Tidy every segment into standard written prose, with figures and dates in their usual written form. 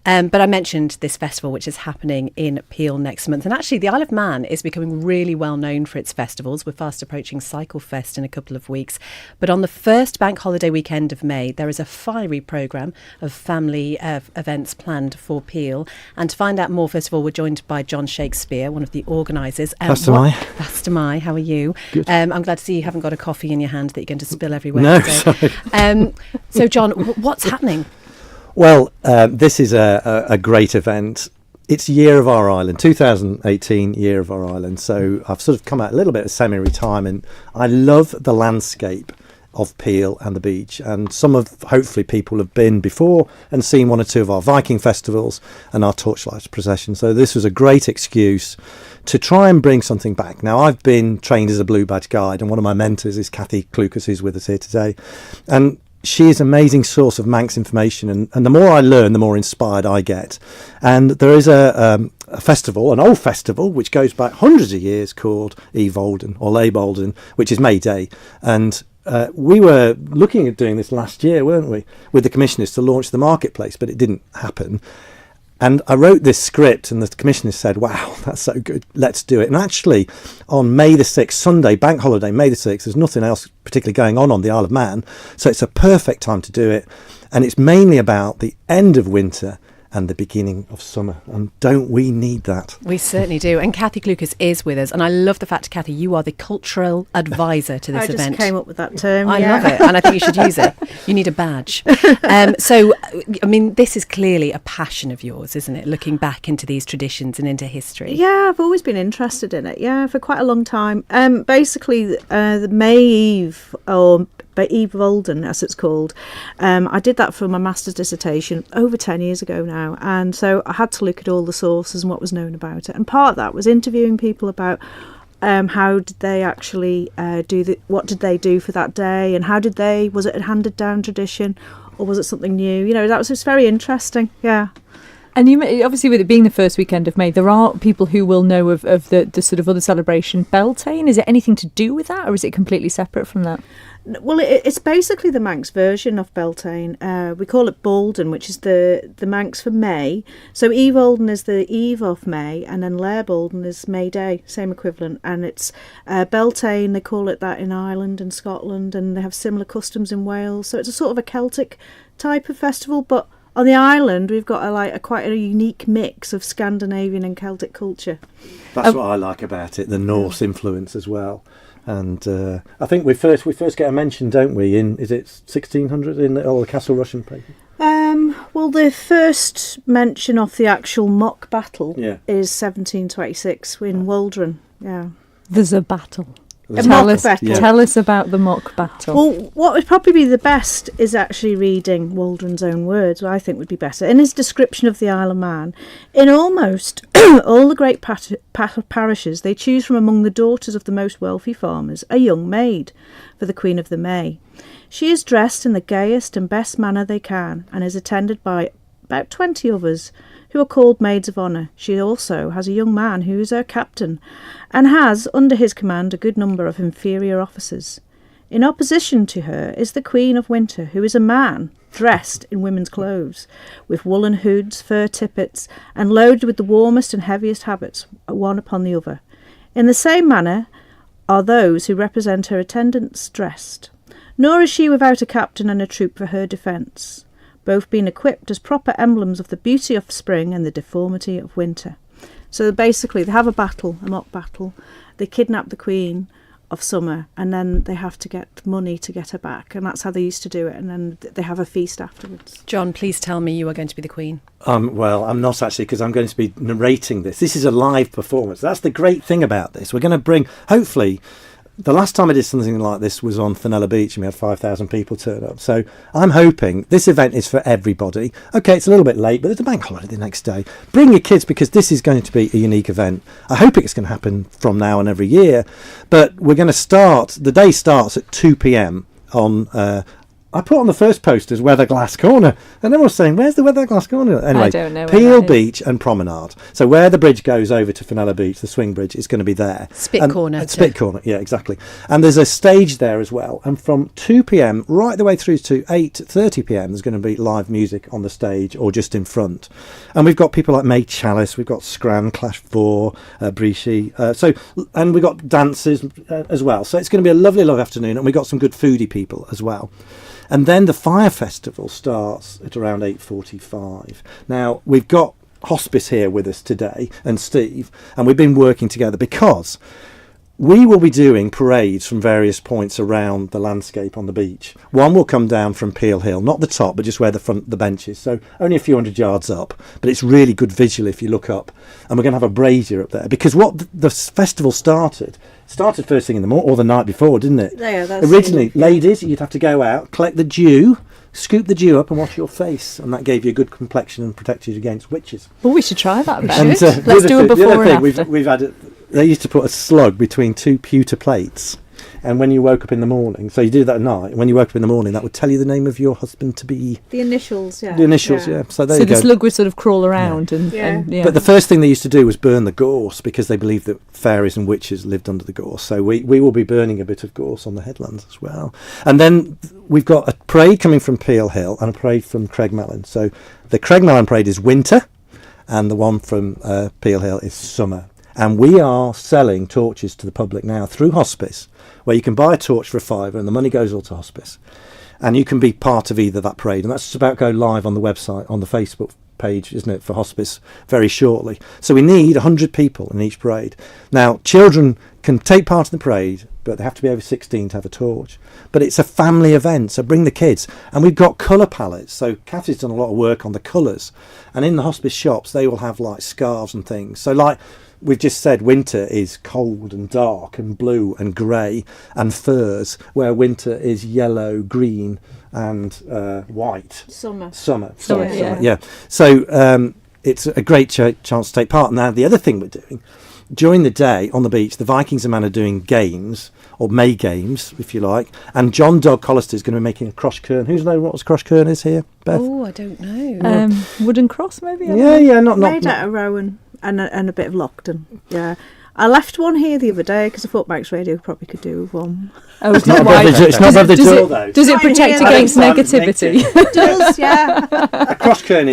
But I mentioned this festival, which is happening in Peel next month. And actually, the Isle of Man is becoming really well known for its festivals. We're fast approaching Cycle Fest in a couple of weeks. But on the first bank holiday weekend of May, there is a fiery programme of family events planned for Peel. And to find out more, first of all, we're joined by John Shakespeare, one of the organisers. Pastor Mai, how are you? Good. I'm glad to see you haven't got a coffee in your hand that you're going to spill everywhere. No, today. sorry. So, John, what's happening? Well, this is a great event. It's Year of Our Island, 2018 Year of Our Island. So I've sort of come out a little bit of semi-retirement. I love the landscape of Peel and the beach, and some of hopefully people have been before and seen one or two of our Viking festivals and our torchlight procession. So this was a great excuse to try and bring something back. Now, I've been trained as a Blue Badge guide, and one of my mentors is Cathy, Clucas, who's with us here today, and she is an amazing source of Manx information, and the more I learn, the more inspired I get. And there is a festival, an old festival, which goes back hundreds of years, called Oie Voaldyn, which is May Day. And we were looking at doing this last year, weren't we, with the commissioners to launch the marketplace, but it didn't happen. And I wrote this script, and the commissioners said, wow, that's so good, let's do it. And actually, on May the 6th, Sunday, bank holiday, May the 6th, there's nothing else particularly going on the Isle of Man. So it's a perfect time to do it. And it's mainly about the end of winter and the beginning of summer. And don't we need that? We certainly do. And Cathy Clucas is with us. And I love the fact, Cathy, you are the cultural advisor to this event. I just came up with that term. I love it. And I think you should use it. You need a badge. So, I mean, this is clearly a passion of yours, isn't it? Looking back into these traditions and into history. Yeah, I've always been interested in it. Yeah, for quite a long time. Basically, the May Eve, or Oie Voaldyn, as it's called. I did that for my master's dissertation over 10 years ago now, and so I had to look at all the sources and what was known about it. And part of that was interviewing people about how did they actually what did they do for that day, and was it a handed down tradition, or was it something new? You know, that was just very interesting. Yeah. And you obviously, with it being the first weekend of May, there are people who will know of the sort of other celebration, Beltane. Is it anything to do with that, or is it completely separate from that? Well, it's basically the Manx version of Beltane. We call it Voaldyn, which is the Manx for May. So Oie Voaldyn is the eve of May, and then Lair Voaldyn is May Day, same equivalent. And it's Beltane, they call it that in Ireland and Scotland, and they have similar customs in Wales. So it's a sort of a Celtic type of festival, but on the island, we've got quite a unique mix of Scandinavian and Celtic culture. That's what I like about it, the Norse influence as well. And I think we first get a mention, don't we? Is it 1600 in the Castle Russian paper? Well, the first mention of the actual mock battle is 1726 in Waldron. Yeah, there's a battle. Tell us about the mock battle. Well, what would probably be the best is actually reading Waldron's own words, what I think would be better. In his description of the Isle of Man, in almost all the great parishes, they choose from among the daughters of the most wealthy farmers a young maid for the Queen of the May. She is dressed in the gayest and best manner they can, and is attended by about 20 others, who are called maids of honour. She also has a young man who is her captain, and has under his command a good number of inferior officers. In opposition to her is the Queen of Winter, who is a man dressed in women's clothes, with woollen hoods, fur tippets, and loaded with the warmest and heaviest habits, one upon the other. In the same manner are those who represent her attendants dressed. Nor is she without a captain and a troop for her defence, both being equipped as proper emblems of the beauty of spring and the deformity of winter. So basically they have a mock battle, they kidnap the Queen of Summer, and then they have to get money to get her back, and that's how they used to do it, and then they have a feast afterwards. John, please tell me you are going to be the Queen. Well, I'm not actually, because I'm going to be narrating this. This is a live performance. That's the great thing about this. We're going to bring, hopefully, the last time I did something like this was on Fenella Beach, and we had 5,000 people turn up. So I'm hoping this event is for everybody. Okay, it's a little bit late, but there's a bank holiday the next day. Bring your kids, because this is going to be a unique event. I hope it's going to happen from now on every year. But we're going to the day starts at 2 p.m. on I put on the first posters Weatherglass Corner, and everyone was saying, "Where's the Weatherglass Corner?" Anyway, I don't know where Peel that is. Beach and Promenade. So where the bridge goes over to Fenella Beach, the swing bridge, is going to be there. Spit Corner. Spit Corner, yeah, exactly. And there's a stage there as well. And from 2 p.m. right the way through to 8:30 p.m. there's going to be live music on the stage or just in front. And we've got people like May Chalice, we've got Scran, Clash 4, Brishi. And we've got dancers as well. So it's going to be a lovely, lovely afternoon. And we've got some good foodie people as well. And then the Fire Festival starts at around 8:45. Now, we've got Hospice here with us today, and Steve, and we've been working together because we will be doing parades from various points around the landscape on the beach. One will come down from Peel Hill, not the top, but just where the bench is, so only a few hundred yards up, but it's really good visual if you look up. And we're going to have a brazier up there, because what the festival started first thing in the morning, or the night before, didn't it? Yeah, that's Originally, ladies, you'd have to go out, collect the dew, scoop the dew up and wash your face, and that gave you a good complexion and protected you against witches. Well, we should try that. And Let's the do a other before thing, and after. we've had they used to put a slug between two pewter plates, and when you woke up in the morning, so you do that at night, when you woke up in the morning, that would tell you the name of your husband to be. The initials, yeah. The initials, yeah. So there So you the go. slug would sort of crawl around and yeah. But the first thing they used to do was burn the gorse, because they believed that fairies and witches lived under the gorse. So we will be burning a bit of gorse on the headlands as well. And then we've got a parade coming from Peel Hill and a parade from Craigmelon. So the Craigmelon parade is winter, and the one from Peel Hill is summer. And we are selling torches to the public now through Hospice, where you can buy a torch for £5 and the money goes all to Hospice. And you can be part of either that parade. And that's just about to go live on the website, on the Facebook page, isn't it, for Hospice very shortly. So we need 100 people in each parade. Now, children can take part in the parade, but they have to be over 16 to have a torch. But it's a family event, so bring the kids. And we've got colour palettes. So Cathy's done a lot of work on the colours. And in the Hospice shops, they will have like scarves and things. So like we've just said, winter is cold and dark and blue and grey and furs, where winter is yellow, green and white. Summer. Yeah. So it's a great chance to take part. Now, the other thing we're doing, during the day on the beach, the Vikings and Man are doing games, or May games, if you like, and John Dog Collister is going to be making a cross kern. Who's know what a cross kern is here, Beth? Oh, I don't know. Wooden cross, maybe? Not Made out of rowan and a bit of Lockton. Yeah. I left one here the other day because I thought Max Radio probably could do with one. Oh, It's not above the door, though. Does it Right protect here. against I don't negativity? It does, yeah. A cross kern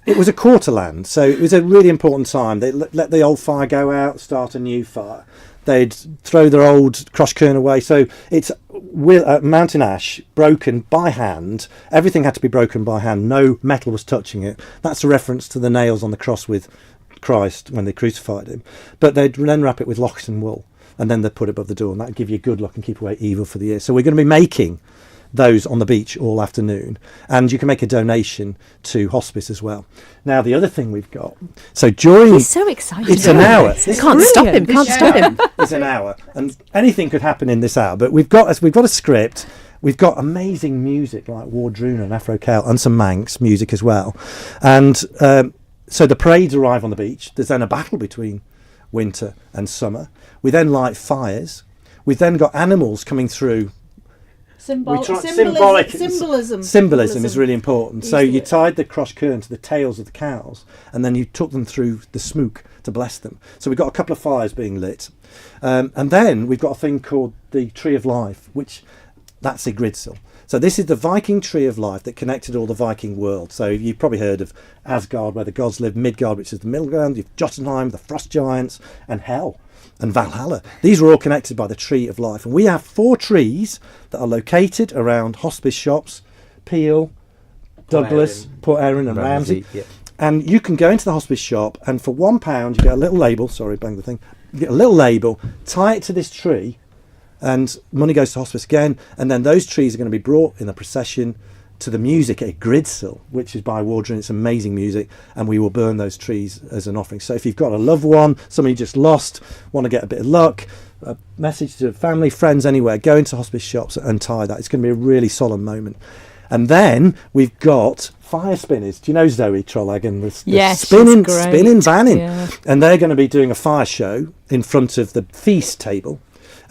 it was a quarterland, so it was a really important time. They let the old fire go out, start a new fire. They'd throw their old cross kern away. So it's mountain ash broken by hand. Everything had to be broken by hand. No metal was touching it. That's a reference to the nails on the cross with Christ when they crucified him. But they'd then wrap it with Loxton wool, and then they'd put it above the door, and that'd give you good luck and keep away evil for the year. So we're going to be making those on the beach all afternoon, and you can make a donation to Hospice as well. Now, the other thing we've got, so during He's so excited. it's an hour. Can't stop him. Can't stop him. It's an hour, and anything could happen in this hour. But we've got a script. We've got amazing music like Wardruna and Afro Cal, and some Manx music as well. And so the parades arrive on the beach. There's then a battle between winter and summer. We then light fires. We've then got animals coming through. Symbolism is really important. So you tied the cross kern to the tails of the cows, and then you took them through the smook to bless them. So we've got a couple of fires being lit, and then we've got a thing called the Tree of Life, which that's a Gridsill. So this is the Viking Tree of Life that connected all the Viking world. So you've probably heard of Asgard, where the gods live, Midgard, which is the middle ground, you've Jotunheim, the Frost Giants, and Hell and Valhalla. These were all connected by the Tree of Life. And we have 4 trees that are located around Hospice shops, Peel, Douglas, Port Erin and Ramsey. Yeah. And you can go into the Hospice shop, and for £1 you get a little label, sorry, bang the thing, you get a little label, tie it to this tree, and money goes to Hospice again, and then those trees are going to be brought in a procession to the music at Gridsill, which is by Wardruna. It's amazing music, and we will burn those trees as an offering. So if you've got a loved one, somebody you just lost, want to get a bit of luck, a message to family, friends, anywhere, go into Hospice shops and tie that. It's going to be a really solemn moment. And then we've got fire spinners. Do you know Zoe Trolhagen? Yes, spinning, she's great. vanning. Yeah. And they're going to be doing a fire show in front of the feast table.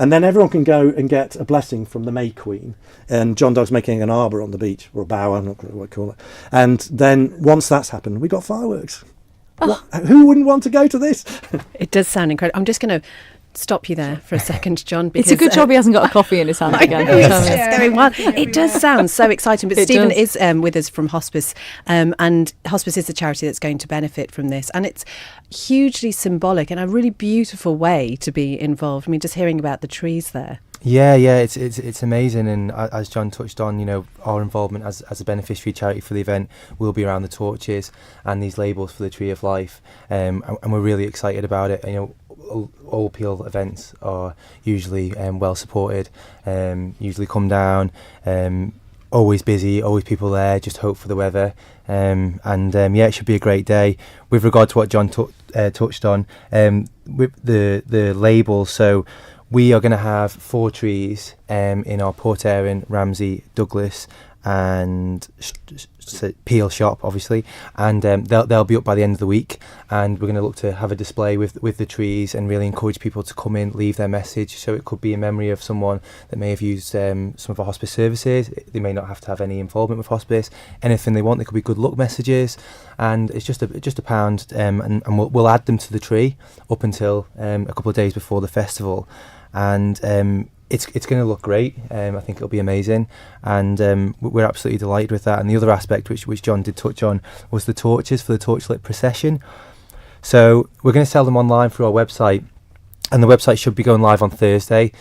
And then everyone can go and get a blessing from the May Queen. And John Dog's making an arbour on the beach, or a bower, I'm not sure what to call it. And then once that's happened, we got fireworks. Who wouldn't want to go to this? It does sound incredible. I'm just going to stop you there for a second, John. Because, It's a good job he hasn't got a coffee in his hand again. it's going well. It does sound so exciting. But It Stephen does. is with us from Hospice, and Hospice is a charity that's going to benefit from this, and it's hugely symbolic and a really beautiful way to be involved. I mean, just hearing about the trees there. Yeah, it's amazing, and as John touched on, you know, our involvement as a beneficiary charity for the event will be around the torches and these labels for the Tree of Life, and we're really excited about it. You know, all Peel events are usually well supported, usually come down, always busy, always people there, just hope for the weather, and it should be a great day. With regard to what John touched on, with the labels, so we are going to have 4 trees in our Port Erin, Ramsey, Douglas and Peel shop, obviously, and they'll be up by the end of the week, and we're going to look to have a display with the trees and really encourage people to come in, leave their message. So it could be in memory of someone that may have used some of our hospice services. They may not have to have any involvement with hospice. Anything they want, they could be good luck messages, and it's just a pound, and we'll add them to the tree up until a couple of days before the festival. And it's going to look great. I think it'll be amazing, and we're absolutely delighted with that. And the other aspect, which John did touch on, was the torches for the torchlit procession. So we're going to sell them online through our website, and the website should be going live on Thursday.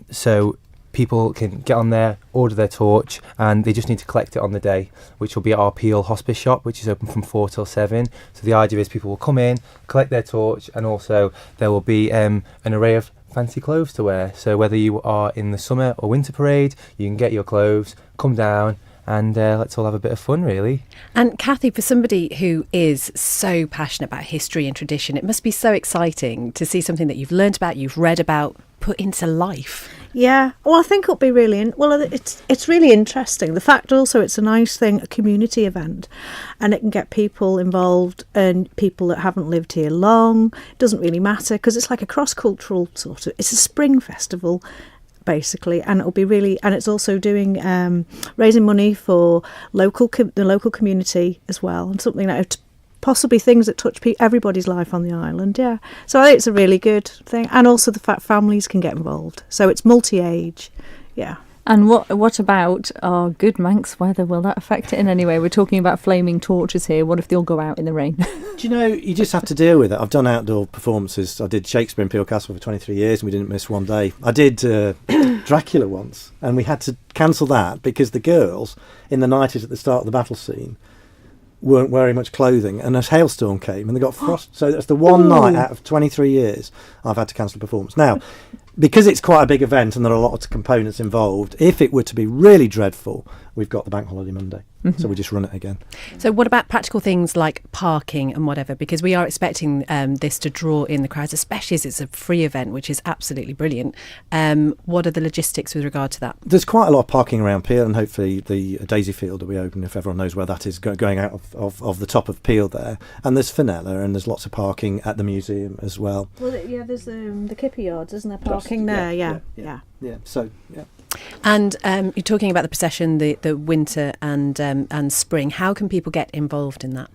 So people can get on there, order their torch, and they just need to collect it on the day, which will be at our Peel Hospice shop, which is open from 4 till 7. So the idea is people will come in, collect their torch, and also there will be an array of fancy clothes to wear. So whether you are in the summer or winter parade, you can get your clothes, come down, and let's all have a bit of fun, really. And Cathy, for somebody who is so passionate about history and tradition, it must be so exciting to see something that you've learnt about, you've read about, put into life. Yeah, well, I think it'll be really it's really interesting. The fact also it's a nice thing, a community event, and it can get people involved and people that haven't lived here long. It doesn't really matter because it's like a cross-cultural sort of. It's a spring festival, basically, and it'll be really. And it's also doing raising money for the local community as well, and something that. Possibly things that touch everybody's life on the island, yeah. So I think it's a really good thing, and also the fact families can get involved. So it's multi-age, yeah. And what about our good Manx weather? Will that affect it in any way? We're talking about flaming torches here. What if they all go out in the rain? Do you know, you just have to deal with it. I've done outdoor performances. I did Shakespeare in Peel Castle for 23 years and we didn't miss one day. I did Dracula once, and we had to cancel that because the girls in the 90s at the start of the battle scene weren't wearing much clothing, and a hailstorm came and they got frost. So that's the one night out of 23 years I've had to cancel a performance. Now, because it's quite a big event and there are a lot of components involved, if it were to be really dreadful, we've got the bank holiday Monday. So we just run it again. So what about practical things like parking and whatever? Because we are expecting this to draw in the crowds, especially as it's a free event, which is absolutely brilliant. What are the logistics with regard to that? There's quite a lot of parking around Peel, and hopefully the Daisy Field will be open, if everyone knows where that is, going out of the top of Peel there. And there's Fenella, and there's lots of parking at the museum as well. Well, yeah, there's the Kippy Yards, isn't there? Parking there, yeah. So, yeah. And you're talking about the procession, the winter and spring. How can people get involved in that?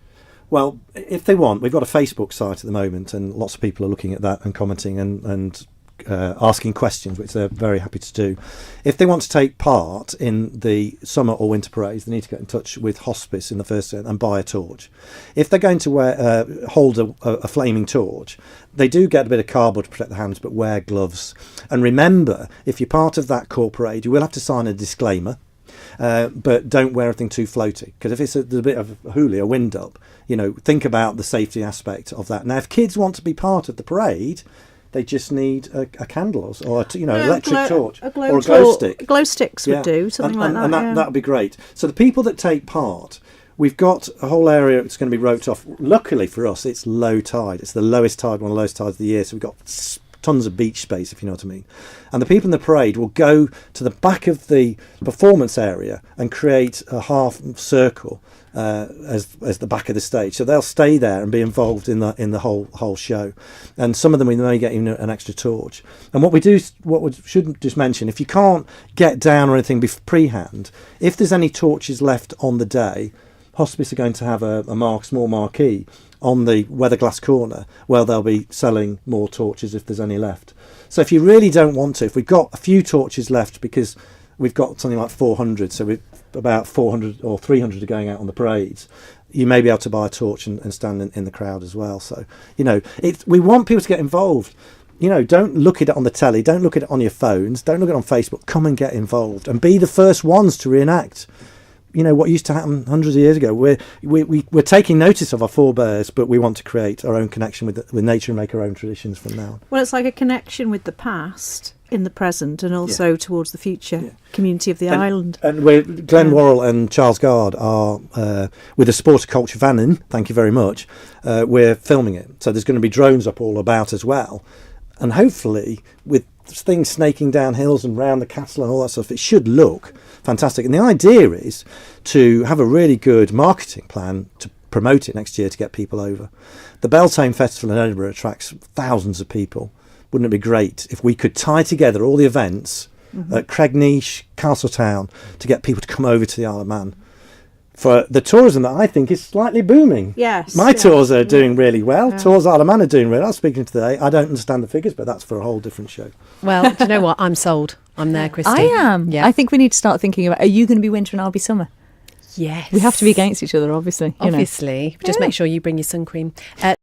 Well, if they want, we've got a Facebook site at the moment, and lots of people are looking at that and commenting and asking questions, which they're very happy to do. If they want to take part in the summer or winter parades, they need to get in touch with Hospice in the first and buy a torch. If they're going to hold a flaming torch, they do get a bit of cardboard to protect the hands, but wear gloves. And remember, if you're part of that core parade, you will have to sign a disclaimer. But don't wear anything too floaty, because if it's a bit of a hoolie, a wind up, think about the safety aspect of that. Now, if kids want to be part of the parade, they just need a candle or electric torch or a glow stick. Glow sticks would do, something like that. And that would be great. So the people that take part, we've got a whole area that's going to be roped off. Luckily for us, it's low tide. It's the lowest tide, one of the lowest tides of the year. So we've got tons of beach space, if you know what I mean. And the people in the parade will go to the back of the performance area and create a half circle as the back of the stage. So they'll stay there and be involved in the whole show. And some of them we may get even an extra torch. And what we shouldn't just mention, if you can't get down or anything pre-hand, if there's any torches left on the day, Hospice are going to have a small marquee on the weatherglass corner where they'll be selling more torches if there's any left. So if you really don't want to, if we've got a few torches left, because we've got something like 400, so we've about 400 or 300 are going out on the parades, you may be able to buy a torch and stand in the crowd as well. So, we want people to get involved. Don't look at it on the telly, don't look at it on your phones, don't look at it on Facebook. Come and get involved and be the first ones to reenact what used to happen hundreds of years ago. We're taking notice of our forebears, but we want to create our own connection with nature and make our own traditions from now on. Well, it's like a connection with the past in the present and also towards the future community of the island. And Glenn Worrell and Charles Gard are with the Sporticulture van in, thank you very much, we're filming it. So there's going to be drones up all about as well. And hopefully, with things snaking down hills and round the castle and all that stuff, it should look fantastic. And the idea is to have a really good marketing plan to promote it next year to get people over. The Beltane Festival in Edinburgh attracts thousands of people. Wouldn't it be great if we could tie together all the events at Cregnish, Castletown, to get people to come over to the Isle of Man? For the tourism that I think is slightly booming. Yes. My tours are doing really well. Yeah. Tours Isle of Man are doing really well. I was speaking today. I don't understand the figures, but that's for a whole different show. Well, do you know what? I'm sold. I'm there, Christy. I am. Yeah. I think we need to start thinking about, are you going to be winter and I'll be summer? Yes. We have to be against each other, obviously. Obviously. Just make sure you bring your sun cream.